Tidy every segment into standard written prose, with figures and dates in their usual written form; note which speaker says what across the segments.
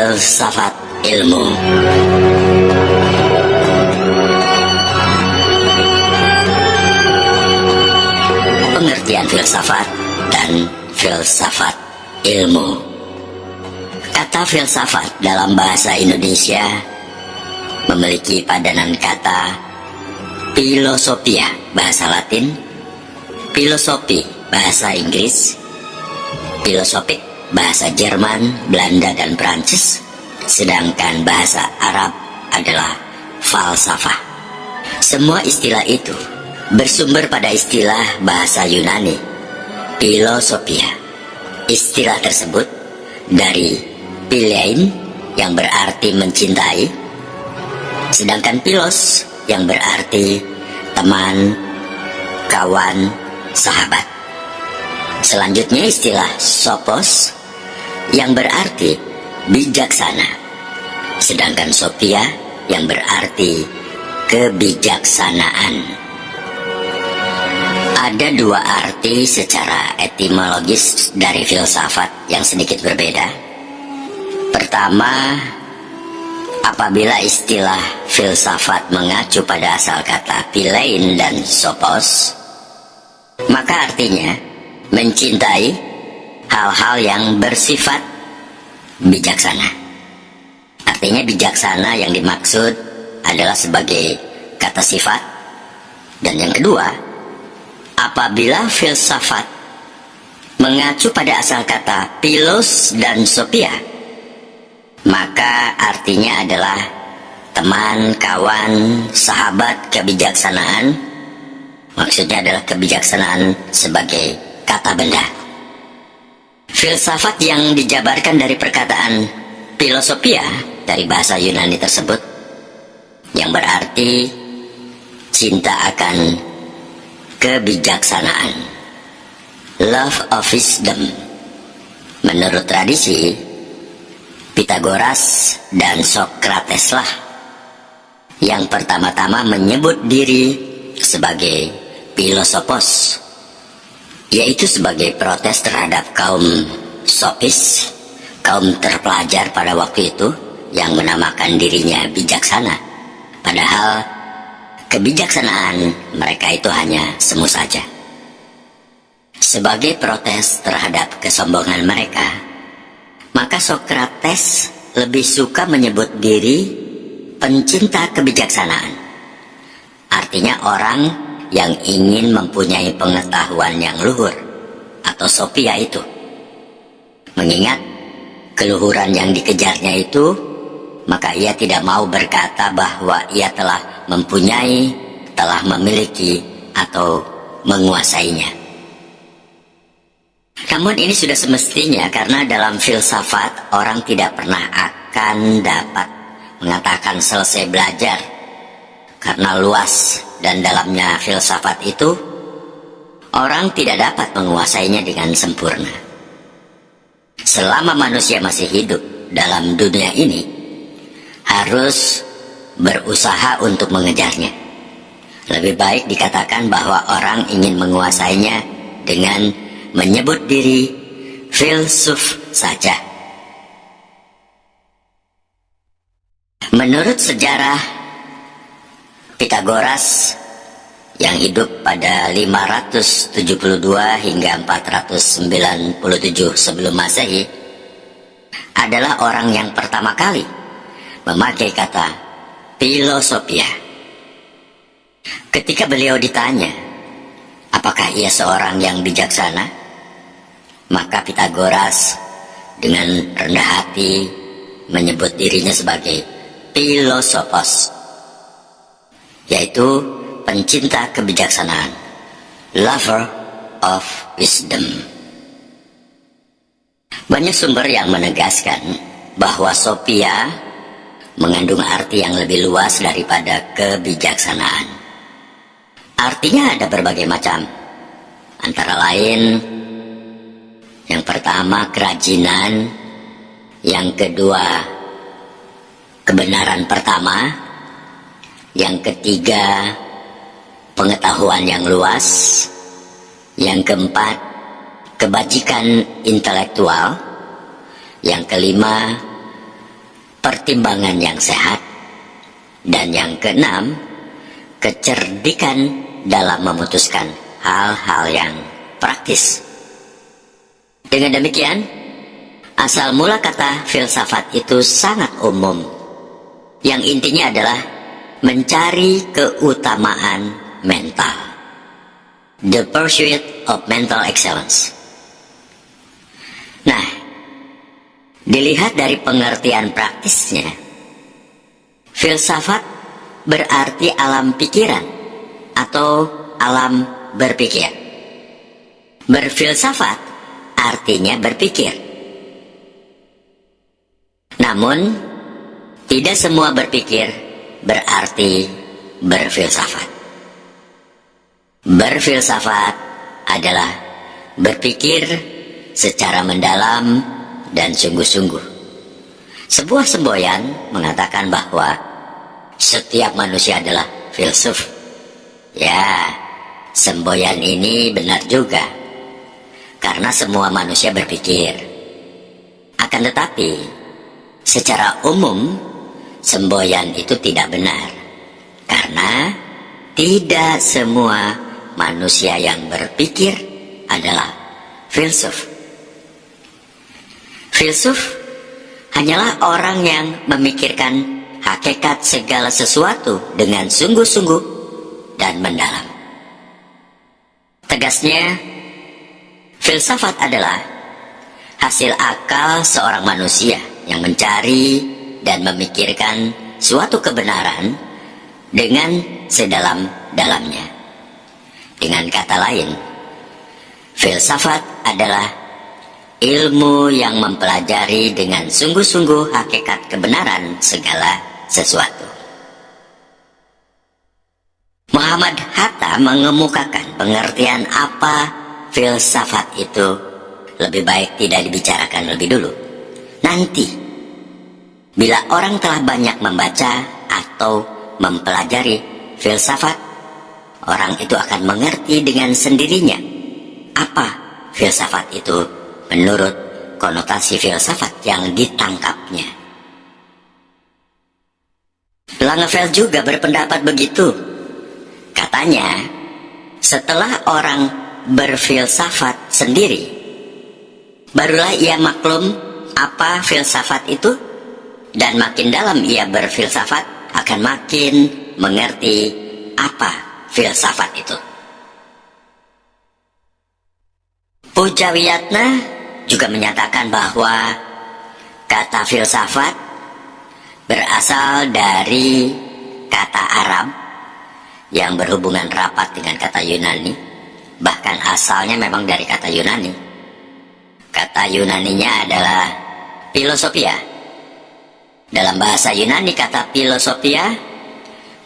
Speaker 1: Filsafat ilmu. Pengertian filsafat dan filsafat ilmu. Kata filsafat dalam bahasa Indonesia memiliki padanan kata philosophia bahasa Latin, filosofi bahasa Inggris, filosofik bahasa Jerman, Belanda, dan Prancis, sedangkan bahasa Arab adalah falsafah. Semua istilah itu bersumber pada istilah bahasa Yunani, philosophia. Istilah tersebut dari philein yang berarti mencintai, sedangkan philos yang berarti teman, kawan, sahabat. Selanjutnya istilah sophos yang berarti bijaksana, sedangkan sophia yang berarti kebijaksanaan. Ada dua arti secara etimologis dari filsafat yang sedikit berbeda. Pertama, apabila istilah filsafat mengacu pada asal kata philein dan sophos, maka artinya mencintai hal-hal yang bersifat bijaksana. Artinya bijaksana yang dimaksud adalah sebagai kata sifat. Dan yang kedua, apabila filsafat mengacu pada asal kata philos dan sophia, maka artinya adalah teman, kawan, sahabat, kebijaksanaan. Maksudnya adalah kebijaksanaan sebagai kata benda. Filsafat yang dijabarkan dari perkataan philosophia dari bahasa Yunani tersebut, yang berarti cinta akan kebijaksanaan, love of wisdom. Menurut tradisi, Pythagoras dan Socrates lah yang pertama-tama menyebut diri sebagai philosophos, yaitu sebagai protes terhadap kaum sophis, kaum terpelajar pada waktu itu yang menamakan dirinya bijaksana. Padahal kebijaksanaan mereka itu hanya semu saja. Sebagai protes terhadap kesombongan mereka, maka Socrates lebih suka menyebut diri pencinta kebijaksanaan. Artinya orang yang ingin mempunyai pengetahuan yang luhur, atau sophia itu. Mengingat keluhuran yang dikejarnya itu, maka ia tidak mau berkata bahwa ia telah mempunyai, telah memiliki, atau menguasainya. Namun ini sudah semestinya, karena dalam filsafat orang tidak pernah akan dapat mengatakan selesai belajar, karena luas dan dalamnya filsafat itu, orang tidak dapat menguasainya dengan sempurna. Selama manusia masih hidup dalam dunia ini, harus berusaha untuk mengejarnya. Lebih baik dikatakan bahwa orang ingin menguasainya dengan menyebut diri filsuf saja. Menurut sejarah, Pythagoras yang hidup pada 572 hingga 497 sebelum Masehi adalah orang yang pertama kali memakai kata philosophia. Ketika beliau ditanya apakah ia seorang yang bijaksana, maka Pythagoras dengan rendah hati menyebut dirinya sebagai philosophos, yaitu pencinta kebijaksanaan, lover of wisdom. Banyak sumber yang menegaskan bahwa sophia mengandung arti yang lebih luas daripada kebijaksanaan. Artinya ada berbagai macam, antara lain yang pertama kerajinan, yang kedua kebenaran pertama, yang ketiga pengetahuan yang luas, yang keempat kebajikan intelektual, yang kelima pertimbangan yang sehat, dan yang keenam, kecerdikan dalam memutuskan hal-hal yang praktis. Dengan demikian, asal mula kata filsafat itu sangat umum, yang intinya adalah mencari keutamaan mental. The pursuit of mental excellence. Nah, dilihat dari pengertian praktisnya, filsafat berarti alam pikiran atau alam berpikir. Berfilsafat artinya berpikir. Namun, tidak semua berpikir berarti berfilsafat. Berfilsafat adalah berpikir secara mendalam dan sungguh-sungguh. Sebuah semboyan mengatakan bahwa setiap manusia adalah filsuf. Ya, semboyan ini benar juga, karena semua manusia berpikir. Akan tetapi, secara umum, semboyan itu tidak benar, karena tidak semua manusia yang berpikir adalah filsuf. Filsuf hanyalah orang yang memikirkan hakikat segala sesuatu dengan sungguh-sungguh dan mendalam. Tegasnya, filsafat adalah hasil akal seorang manusia yang mencari dan memikirkan suatu kebenaran dengan sedalam-dalamnya. Dengan kata lain, filsafat adalah ilmu yang mempelajari dengan sungguh-sungguh hakikat kebenaran segala sesuatu. Muhammad Hatta mengemukakan pengertian apa filsafat itu lebih baik tidak dibicarakan lebih dulu. Nanti, bila orang telah banyak membaca atau mempelajari filsafat, orang itu akan mengerti dengan sendirinya apa filsafat itu menurut konotasi filsafat yang ditangkapnya. Langeveld juga berpendapat begitu. Katanya, setelah orang berfilsafat sendiri, barulah ia maklum apa filsafat itu, dan makin dalam ia berfilsafat akan makin mengerti apa filsafat itu. Puja Wiyatna juga menyatakan bahwa kata filsafat berasal dari kata Arab yang berhubungan rapat dengan kata Yunani. Bahkan asalnya memang dari kata Yunani. Kata Yunaninya adalah filosofia. Dalam bahasa Yunani, kata filosofia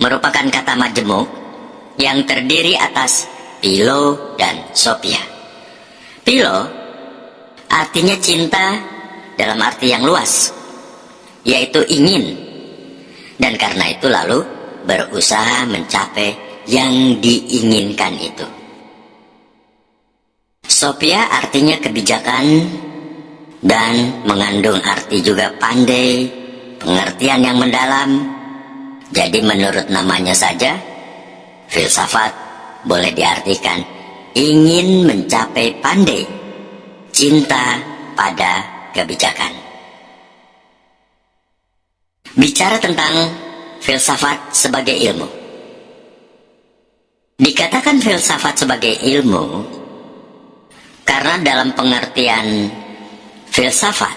Speaker 1: merupakan kata majemuk yang terdiri atas philo dan sophia. Philo artinya cinta dalam arti yang luas, yaitu ingin, dan karena itu lalu berusaha mencapai yang diinginkan itu. Sophia artinya kebijakan dan mengandung arti juga pandai, pengertian yang mendalam. Jadi menurut namanya saja, filsafat boleh diartikan ingin mencapai pandai, cinta pada kebijakan. Bicara tentang filsafat sebagai ilmu. Dikatakan filsafat sebagai ilmu karena dalam pengertian filsafat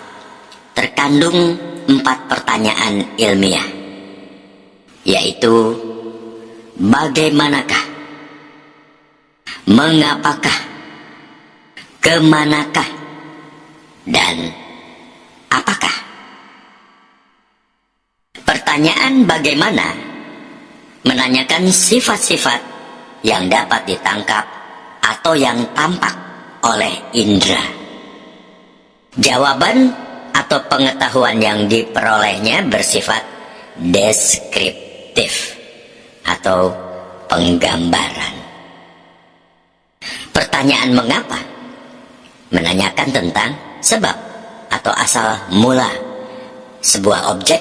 Speaker 1: terkandung 4 pertanyaan ilmiah, yaitu bagaimanakah, mengapakah, kemanakah, dan apakah. Pertanyaan bagaimana menanyakan sifat-sifat yang dapat ditangkap atau yang tampak oleh indera. Jawaban atau pengetahuan yang diperolehnya bersifat deskriptif atau penggambaran. Pertanyaan mengapa menanyakan tentang sebab atau asal mula sebuah objek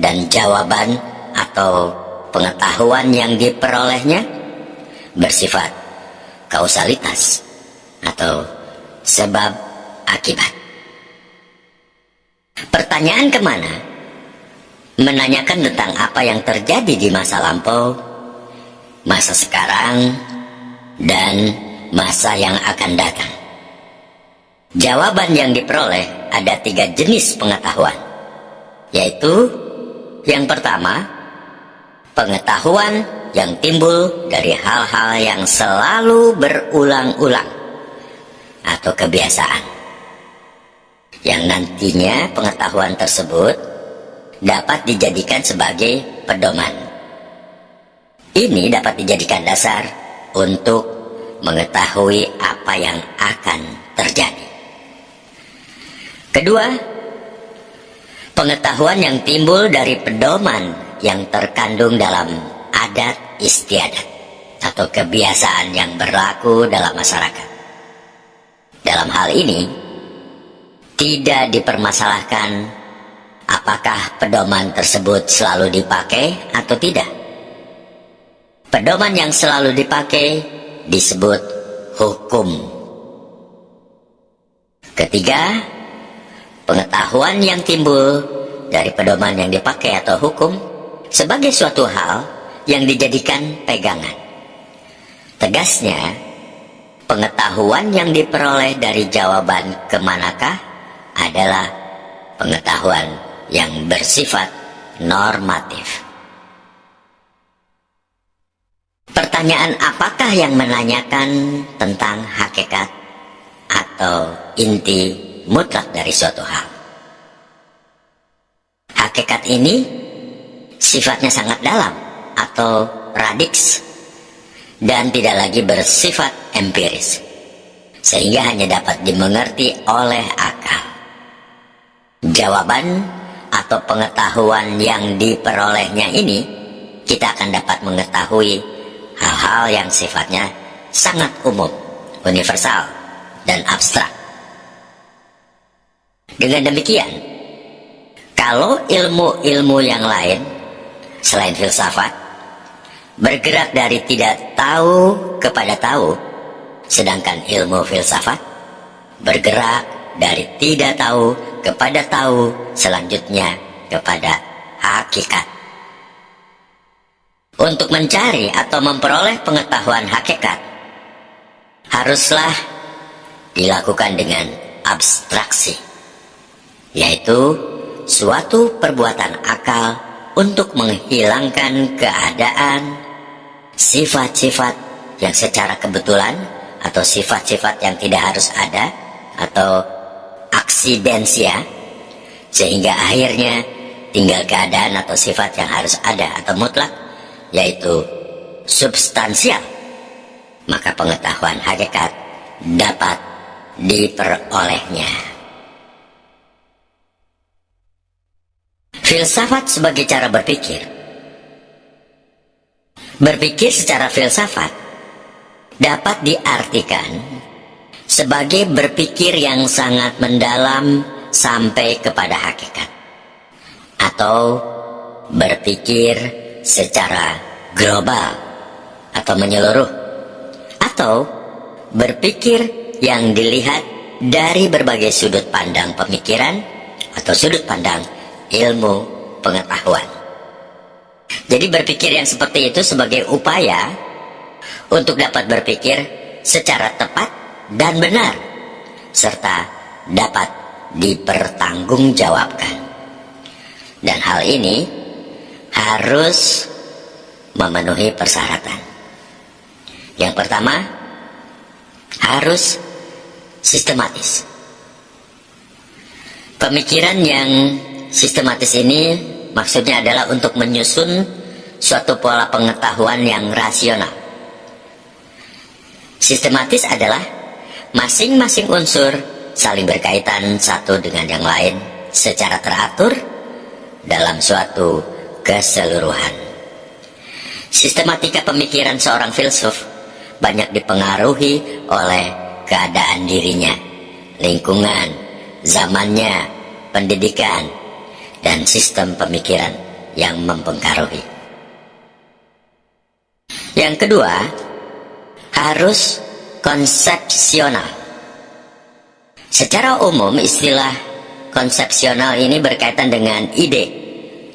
Speaker 1: dan jawaban atau pengetahuan yang diperolehnya bersifat kausalitas atau sebab akibat. Pertanyaan kemana menanyakan tentang apa yang terjadi di masa lampau, masa sekarang, dan masa yang akan datang. Jawaban yang diperoleh ada 3 jenis pengetahuan, yaitu yang pertama, pengetahuan yang timbul dari hal-hal yang selalu berulang-ulang atau kebiasaan, yang nantinya pengetahuan tersebut dapat dijadikan sebagai pedoman. Ini dapat dijadikan dasar untuk mengetahui apa yang akan terjadi. Kedua, pengetahuan yang timbul dari pedoman yang terkandung dalam adat istiadat atau kebiasaan yang berlaku dalam masyarakat. Dalam hal ini, tidak dipermasalahkan apakah pedoman tersebut selalu dipakai atau tidak. Pedoman yang selalu dipakai disebut hukum. Ketiga, pengetahuan yang timbul dari pedoman yang dipakai atau hukum sebagai suatu hal yang dijadikan pegangan. Tegasnya, pengetahuan yang diperoleh dari jawaban kemanakah adalah pengetahuan yang bersifat normatif. Pertanyaan apakah yang menanyakan tentang hakikat atau inti mutlak dari suatu hal? Hakikat ini sifatnya sangat dalam atau radiks dan tidak lagi bersifat empiris, sehingga hanya dapat dimengerti oleh akal. Jawaban atau pengetahuan yang diperolehnya ini, kita akan dapat mengetahui hal-hal yang sifatnya sangat umum, universal, dan abstrak. Dengan demikian, kalau ilmu-ilmu yang lain selain filsafat bergerak dari tidak tahu kepada tahu, sedangkan ilmu filsafat bergerak dari tidak tahu kepada tahu, selanjutnya kepada hakikat. Untuk mencari atau memperoleh pengetahuan hakikat, haruslah dilakukan dengan abstraksi, yaitu suatu perbuatan akal untuk menghilangkan keadaan, sifat-sifat yang secara kebetulan atau sifat-sifat yang tidak harus ada atau aksidensia, sehingga akhirnya tinggal keadaan atau sifat yang harus ada atau mutlak, yaitu substansial. Maka pengetahuan hakikat dapat diperolehnya. Filsafat sebagai cara berpikir. Berpikir secara filsafat dapat diartikan sebagai berpikir yang sangat mendalam sampai kepada hakikat, atau berpikir secara global atau menyeluruh, atau berpikir yang dilihat dari berbagai sudut pandang pemikiran atau sudut pandang ilmu pengetahuan. Jadi berpikir yang seperti itu sebagai upaya untuk dapat berpikir secara tepat dan benar, serta dapat dipertanggungjawabkan. Dan hal ini harus memenuhi persyaratan. Yang pertama, harus sistematis. Pemikiran yang sistematis ini maksudnya adalah untuk menyusun suatu pola pengetahuan yang rasional. Sistematis adalah masing-masing unsur saling berkaitan satu dengan yang lain secara teratur dalam suatu keseluruhan. Sistematika pemikiran seorang filsuf banyak dipengaruhi oleh keadaan dirinya, lingkungan, zamannya, pendidikan, dan sistem pemikiran yang mempengaruhi. Yang kedua, harus konsepsional. Secara umum, istilah konsepsional ini berkaitan dengan ide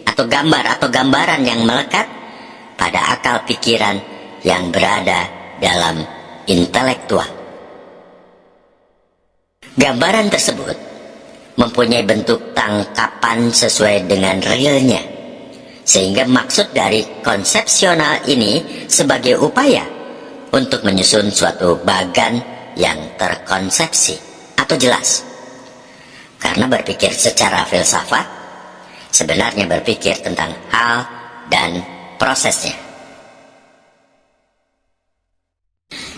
Speaker 1: atau gambar atau gambaran yang melekat pada akal pikiran yang berada dalam intelektual. Gambaran tersebut mempunyai bentuk tangkapan sesuai dengan realnya, sehingga maksud dari konsepsional ini sebagai upaya untuk menyusun suatu bagan yang terkonsepsi atau jelas. Karena berpikir secara filsafat sebenarnya berpikir tentang hal dan prosesnya.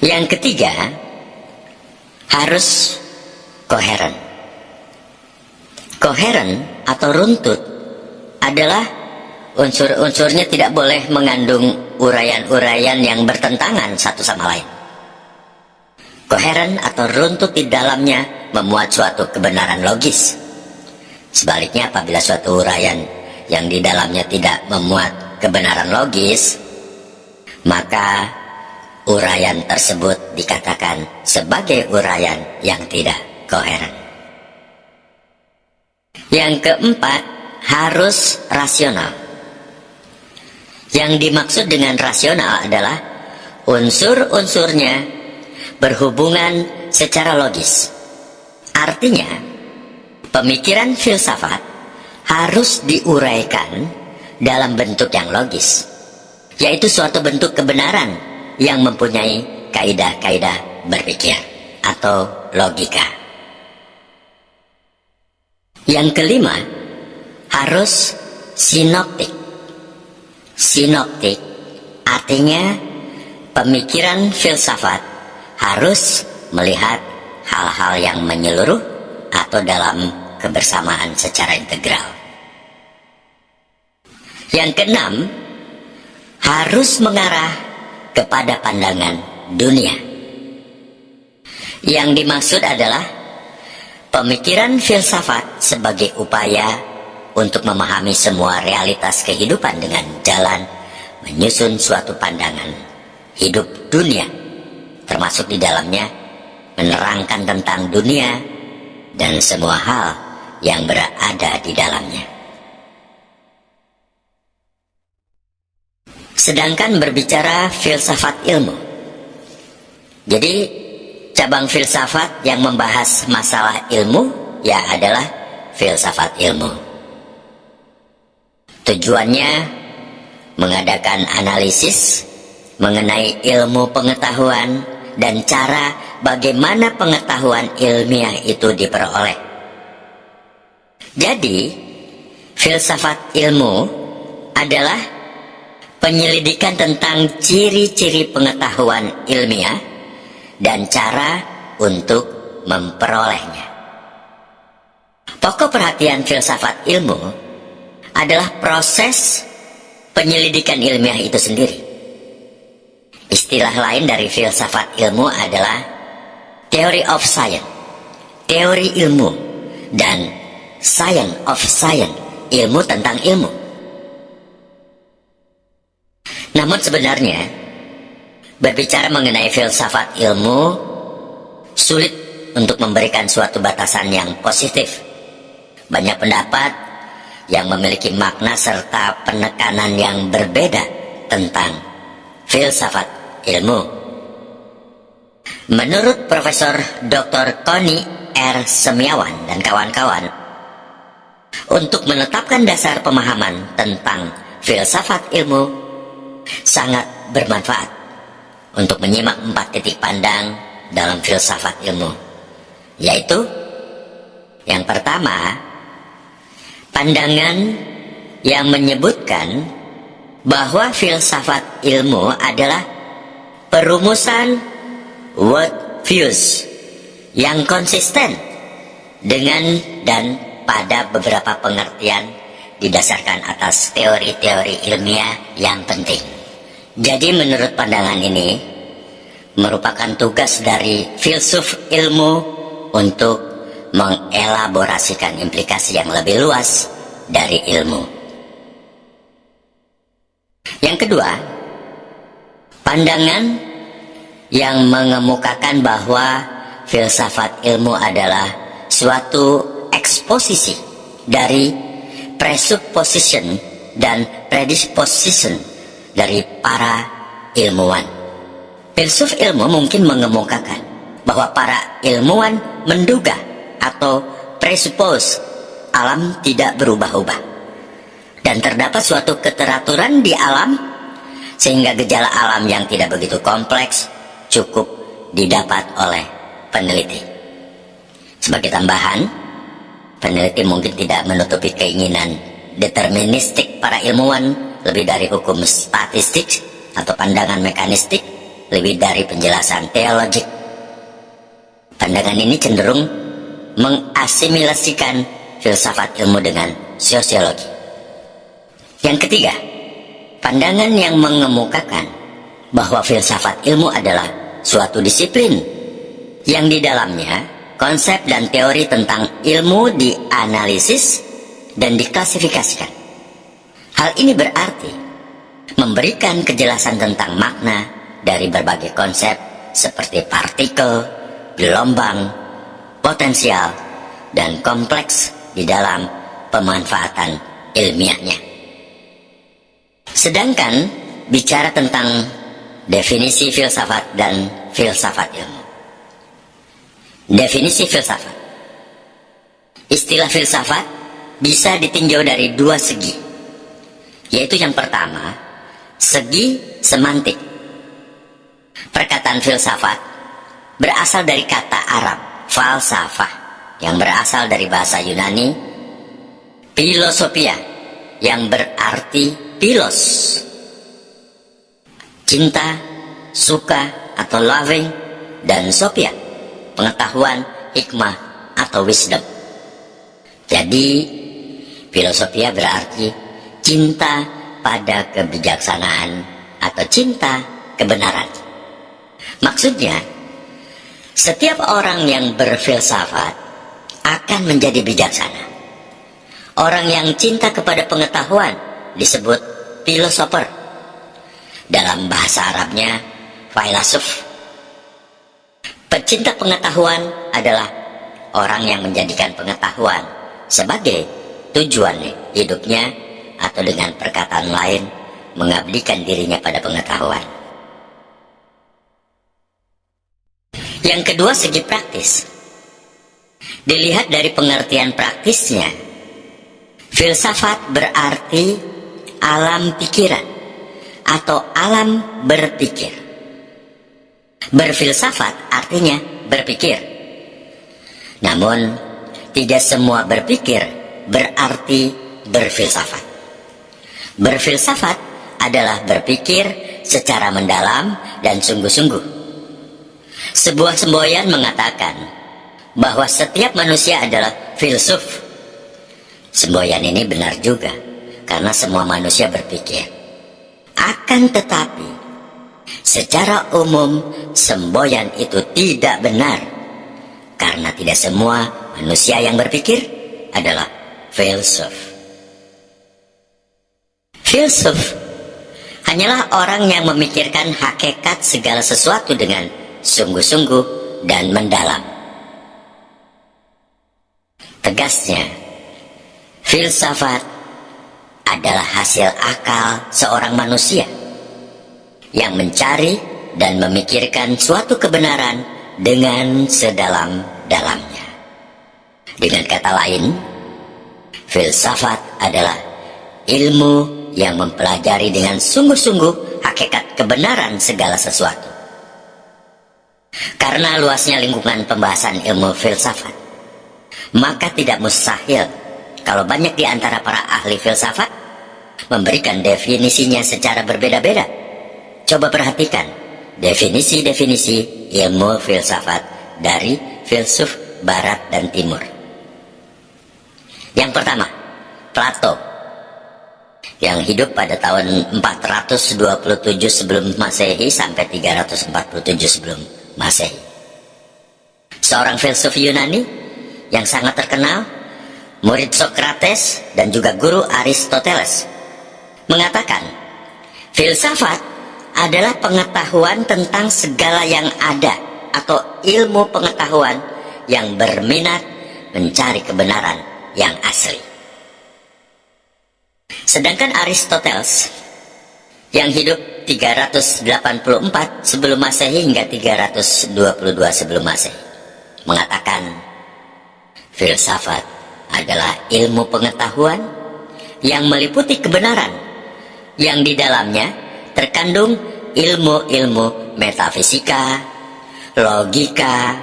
Speaker 1: Yang ketiga, harus koheren. Koheren atau runtut adalah unsur-unsurnya tidak boleh mengandung uraian-uraian yang bertentangan satu sama lain. Koheren atau runtut di dalamnya memuat suatu kebenaran logis. Sebaliknya, apabila suatu uraian yang di dalamnya tidak memuat kebenaran logis, maka uraian tersebut dikatakan sebagai uraian yang tidak koheren. Yang keempat, harus rasional. Yang dimaksud dengan rasional adalah unsur-unsurnya berhubungan secara logis. Artinya, pemikiran filsafat harus diuraikan dalam bentuk yang logis, yaitu suatu bentuk kebenaran yang mempunyai kaidah-kaidah berpikir atau logika. Yang kelima, harus sinoptik. Sinoptik artinya pemikiran filsafat harus melihat hal-hal yang menyeluruh atau dalam kebersamaan secara integral. Yang keenam, harus mengarah kepada pandangan dunia. Yang dimaksud adalah pemikiran filsafat sebagai upaya untuk memahami semua realitas kehidupan dengan jalan menyusun suatu pandangan hidup dunia, termasuk di dalamnya menerangkan tentang dunia dan semua hal yang berada di dalamnya. Sedangkan berbicara filsafat ilmu, jadi cabang filsafat yang membahas masalah ilmu ya adalah filsafat ilmu. Tujuannya mengadakan analisis mengenai ilmu pengetahuan dan cara bagaimana pengetahuan ilmiah itu diperoleh. Jadi, filsafat ilmu adalah penyelidikan tentang ciri-ciri pengetahuan ilmiah dan cara untuk memperolehnya. Pokok perhatian filsafat ilmu adalah proses penyelidikan ilmiah itu sendiri. Istilah lain dari filsafat ilmu adalah theory of science, teori ilmu, dan science of science, ilmu tentang ilmu. Namun sebenarnya, berbicara mengenai filsafat ilmu sulit untuk memberikan suatu batasan yang positif. Banyak pendapat yang memiliki makna serta penekanan yang berbeda tentang filsafat ilmu. Menurut Profesor Dr. Connie R. Semiawan dan kawan-kawan, untuk menetapkan dasar pemahaman tentang filsafat ilmu sangat bermanfaat untuk menyimak 4 titik pandang dalam filsafat ilmu, yaitu yang pertama, pandangan yang menyebutkan bahwa filsafat ilmu adalah perumusan world views yang konsisten dengan dan pada beberapa pengertian didasarkan atas teori-teori ilmiah yang penting. Jadi menurut pandangan ini merupakan tugas dari filsuf ilmu untuk mengelaborasikan implikasi yang lebih luas dari ilmu. Yang kedua, pandangan yang mengemukakan bahwa filsafat ilmu adalah suatu eksposisi dari presupposition dan predisposition dari para ilmuwan. Filsuf ilmu mungkin mengemukakan bahwa para ilmuwan menduga atau presuppose alam tidak berubah-ubah dan terdapat suatu keteraturan di alam sehingga gejala alam yang tidak begitu kompleks cukup didapat oleh peneliti. Sebagai tambahan, peneliti mungkin tidak menutupi keinginan deterministik para ilmuwan lebih dari hukum statistik atau pandangan mekanistik, lebih dari penjelasan teologik. Pandangan ini cenderung mengasimilasikan filsafat ilmu dengan sosiologi. Yang ketiga, pandangan yang mengemukakan bahwa filsafat ilmu adalah suatu disiplin yang di dalamnya konsep dan teori tentang ilmu dianalisis dan diklasifikasikan. Hal ini berarti memberikan kejelasan tentang makna dari berbagai konsep seperti partikel, gelombang, potensial, dan kompleks di dalam pemanfaatan ilmiahnya. Sedangkan bicara tentang definisi filsafat dan filsafat ilmu. Definisi filsafat. Istilah filsafat bisa ditinjau dari dua segi, yaitu yang pertama, segi semantik. Perkataan filsafat berasal dari kata Arab falsafah yang berasal dari bahasa Yunani philosophia yang berarti philos, cinta, suka atau loving, dan sophia, pengetahuan, hikmah atau wisdom. Jadi philosophia berarti cinta pada kebijaksanaan atau cinta kebenaran. Maksudnya, setiap orang yang berfilsafat akan menjadi bijaksana. Orang yang cinta kepada pengetahuan disebut filosofer. Dalam bahasa Arabnya, filsuf. Pecinta pengetahuan adalah orang yang menjadikan pengetahuan sebagai tujuan hidupnya, atau dengan perkataan lain, mengabdikan dirinya pada pengetahuan. Yang kedua, segi praktis. Dilihat dari pengertian praktisnya, filsafat berarti alam pikiran atau alam berpikir. Berfilsafat artinya berpikir. Namun, tidak semua berpikir berarti berfilsafat. Berfilsafat adalah berpikir secara mendalam dan sungguh-sungguh. Sebuah semboyan mengatakan bahwa setiap manusia adalah filsuf. Semboyan ini benar juga, karena semua manusia berpikir. Akan tetapi, secara umum semboyan itu tidak benar, karena tidak semua manusia yang berpikir adalah filsuf. Filsuf hanyalah orang yang memikirkan hakikat segala sesuatu dengan sungguh-sungguh dan mendalam. Tegasnya, filsafat adalah hasil akal seorang manusia yang mencari dan memikirkan suatu kebenaran dengan sedalam-dalamnya. Dengan kata lain, filsafat adalah ilmu yang mempelajari dengan sungguh-sungguh hakikat kebenaran segala sesuatu. Karena luasnya lingkungan pembahasan ilmu filsafat, maka tidak mustahil kalau banyak di antara para ahli filsafat memberikan definisinya secara berbeda-beda. Coba perhatikan definisi-definisi ilmu filsafat dari filsuf Barat dan Timur. Yang pertama, Plato, yang hidup pada tahun 427 sebelum Masehi sampai 347 sebelum Masehi. Seorang filsuf Yunani yang sangat terkenal, murid Sokrates dan juga guru Aristoteles, mengatakan filsafat adalah pengetahuan tentang segala yang ada atau ilmu pengetahuan yang berminat mencari kebenaran yang asli. Sedangkan Aristoteles yang hidup 384 sebelum Masehi hingga 322 sebelum Masehi mengatakan filsafat adalah ilmu pengetahuan yang meliputi kebenaran yang di dalamnya terkandung ilmu-ilmu metafisika, logika,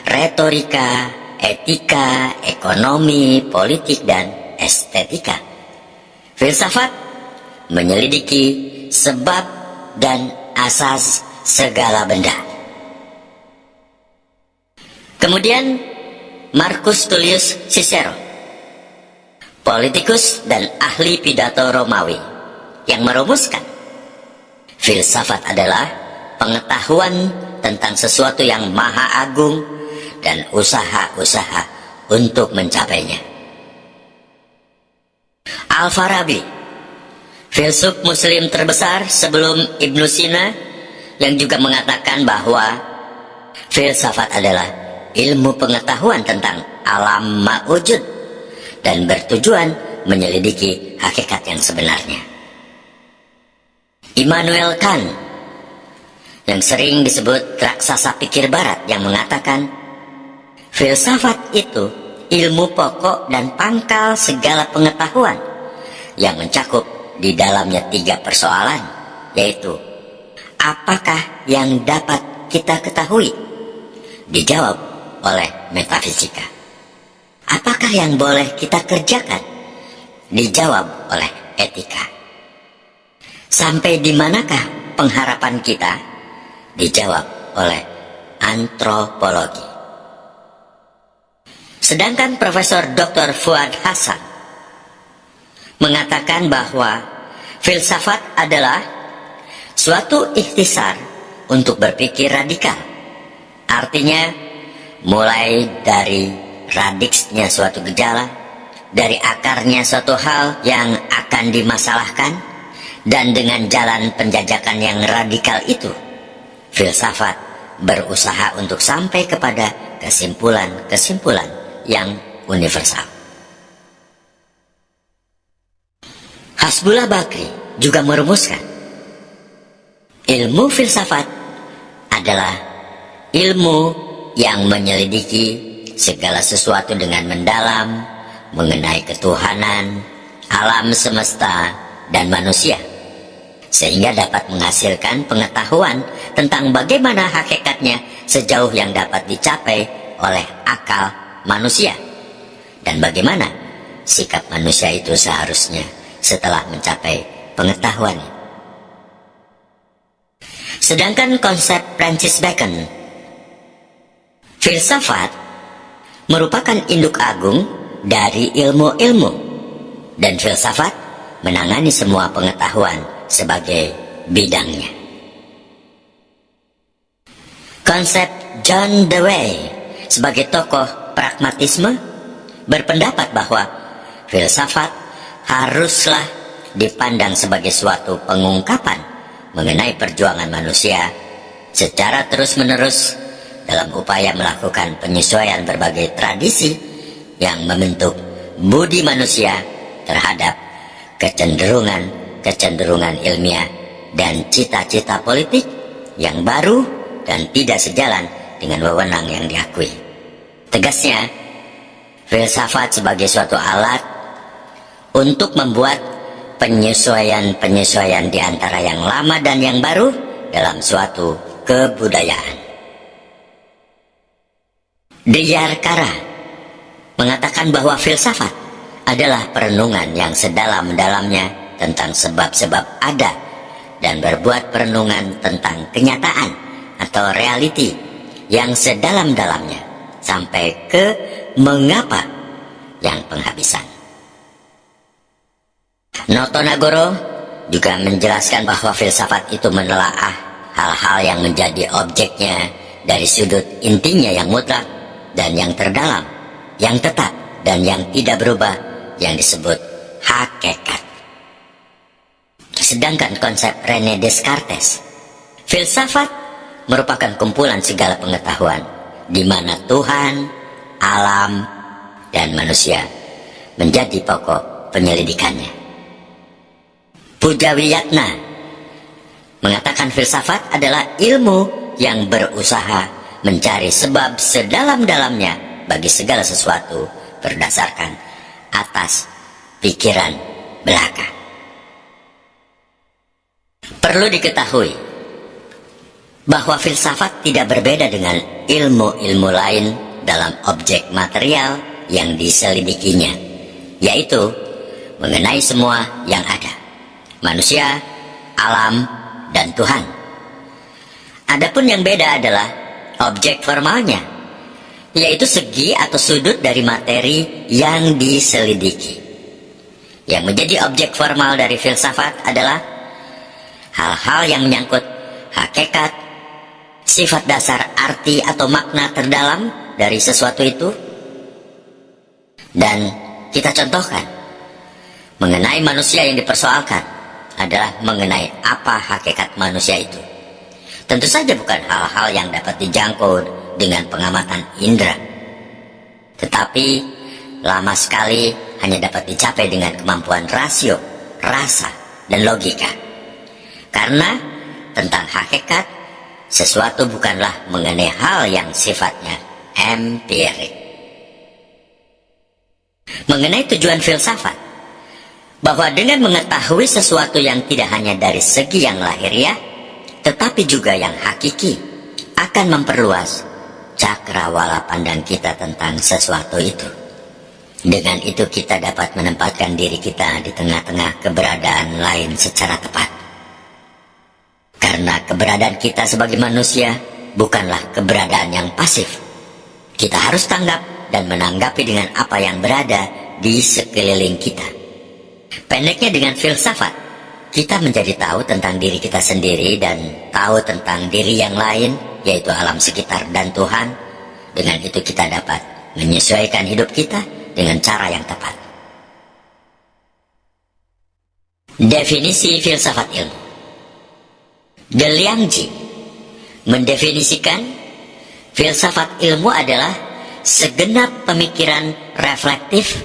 Speaker 1: retorika, etika, ekonomi, politik, dan estetika. Filsafat menyelidiki sebab dan asas segala benda. Kemudian Marcus Tullius Cicero, politikus dan ahli pidato Romawi, yang merumuskan filsafat adalah pengetahuan tentang sesuatu yang maha agung dan usaha-usaha untuk mencapainya. Al-Farabi, filsuf muslim terbesar sebelum Ibnu Sina, yang juga mengatakan bahwa filsafat adalah ilmu pengetahuan tentang alam ma'wujud dan bertujuan menyelidiki hakikat yang sebenarnya. Immanuel Kant, yang sering disebut raksasa pikir barat, yang mengatakan filsafat itu ilmu pokok dan pangkal segala pengetahuan yang mencakup di dalamnya 3 persoalan, yaitu apakah yang dapat kita ketahui? Dijawab oleh metafisika. Apakah yang boleh kita kerjakan? Dijawab oleh etika. Sampai di manakah pengharapan kita? Dijawab oleh antropologi. Sedangkan Profesor Dr. Fuad Hasan mengatakan bahwa filsafat adalah suatu ikhtisar untuk berpikir radikal. Artinya, mulai dari radiksnya suatu gejala, dari akarnya suatu hal yang akan dimasalahkan, dan dengan jalan penjajakan yang radikal itu, filsafat berusaha untuk sampai kepada kesimpulan-kesimpulan yang universal. Hasbullah Bakri juga merumuskan ilmu filsafat adalah ilmu yang menyelidiki segala sesuatu dengan mendalam mengenai ketuhanan, alam semesta, dan manusia, sehingga dapat menghasilkan pengetahuan tentang bagaimana hakikatnya sejauh yang dapat dicapai oleh akal manusia, dan bagaimana sikap manusia itu seharusnya setelah mencapai pengetahuan. Sedangkan konsep Francis Bacon, filsafat merupakan induk agung dari ilmu-ilmu, dan filsafat menangani semua pengetahuan sebagai bidangnya. Konsep John Dewey sebagai tokoh pragmatisme berpendapat bahwa filsafat haruslah dipandang sebagai suatu pengungkapan mengenai perjuangan manusia secara terus-menerus dalam upaya melakukan penyesuaian berbagai tradisi yang membentuk budi manusia terhadap kecenderungan ilmiah dan cita-cita politik yang baru dan tidak sejalan dengan wewenang yang diakui. Tegasnya, filsafat sebagai suatu alat untuk membuat penyesuaian-penyesuaian di antara yang lama dan yang baru dalam suatu kebudayaan. Diyarkara mengatakan bahwa filsafat adalah perenungan yang sedalam-dalamnya tentang sebab-sebab ada dan berbuat perenungan tentang kenyataan atau reality yang sedalam-dalamnya sampai ke mengapa yang penghabisan. Noto Nagoro juga menjelaskan bahwa filsafat itu menelaah hal-hal yang menjadi objeknya dari sudut intinya yang mutlak dan yang terdalam, yang tetap dan yang tidak berubah yang disebut hakikat. Sedangkan konsep René Descartes, filsafat merupakan kumpulan segala pengetahuan di mana Tuhan, alam, dan manusia menjadi pokok penyelidikannya. Pujawiyatna mengatakan filsafat adalah ilmu yang berusaha mencari sebab sedalam-dalamnya bagi segala sesuatu berdasarkan atas pikiran belaka. Perlu diketahui bahwa filsafat tidak berbeda dengan ilmu-ilmu lain dalam objek material yang diselidikinya, yaitu mengenai semua yang ada, manusia, alam, dan Tuhan. Adapun yang beda adalah objek formalnya, yaitu segi atau sudut dari materi yang diselidiki. Yang menjadi objek formal dari filsafat adalah hal-hal yang menyangkut hakikat, sifat dasar arti atau makna terdalam dari sesuatu itu. Dan kita contohkan, mengenai manusia yang dipersoalkan adalah mengenai apa hakikat manusia itu. Tentu saja bukan hal-hal yang dapat dijangkau dengan pengamatan indera, tetapi lama sekali hanya dapat dicapai dengan kemampuan rasio, rasa, dan logika. Karena tentang hakikat, sesuatu bukanlah mengenai hal yang sifatnya empirik. Mengenai tujuan filsafat, bahwa dengan mengetahui sesuatu yang tidak hanya dari segi yang lahiriah, tetapi juga yang hakiki, akan memperluas cakrawala pandang kita tentang sesuatu itu. Dengan itu kita dapat menempatkan diri kita di tengah-tengah keberadaan lain secara tepat. Karena keberadaan kita sebagai manusia bukanlah keberadaan yang pasif. Kita harus tanggap dan menanggapi dengan apa yang berada di sekeliling kita. Pendeknya, dengan filsafat, kita menjadi tahu tentang diri kita sendiri dan tahu tentang diri yang lain, yaitu alam sekitar dan Tuhan. Dengan itu kita dapat menyesuaikan hidup kita dengan cara yang tepat. Definisi filsafat ilmu. De Liangji mendefinisikan filsafat ilmu adalah segenap pemikiran reflektif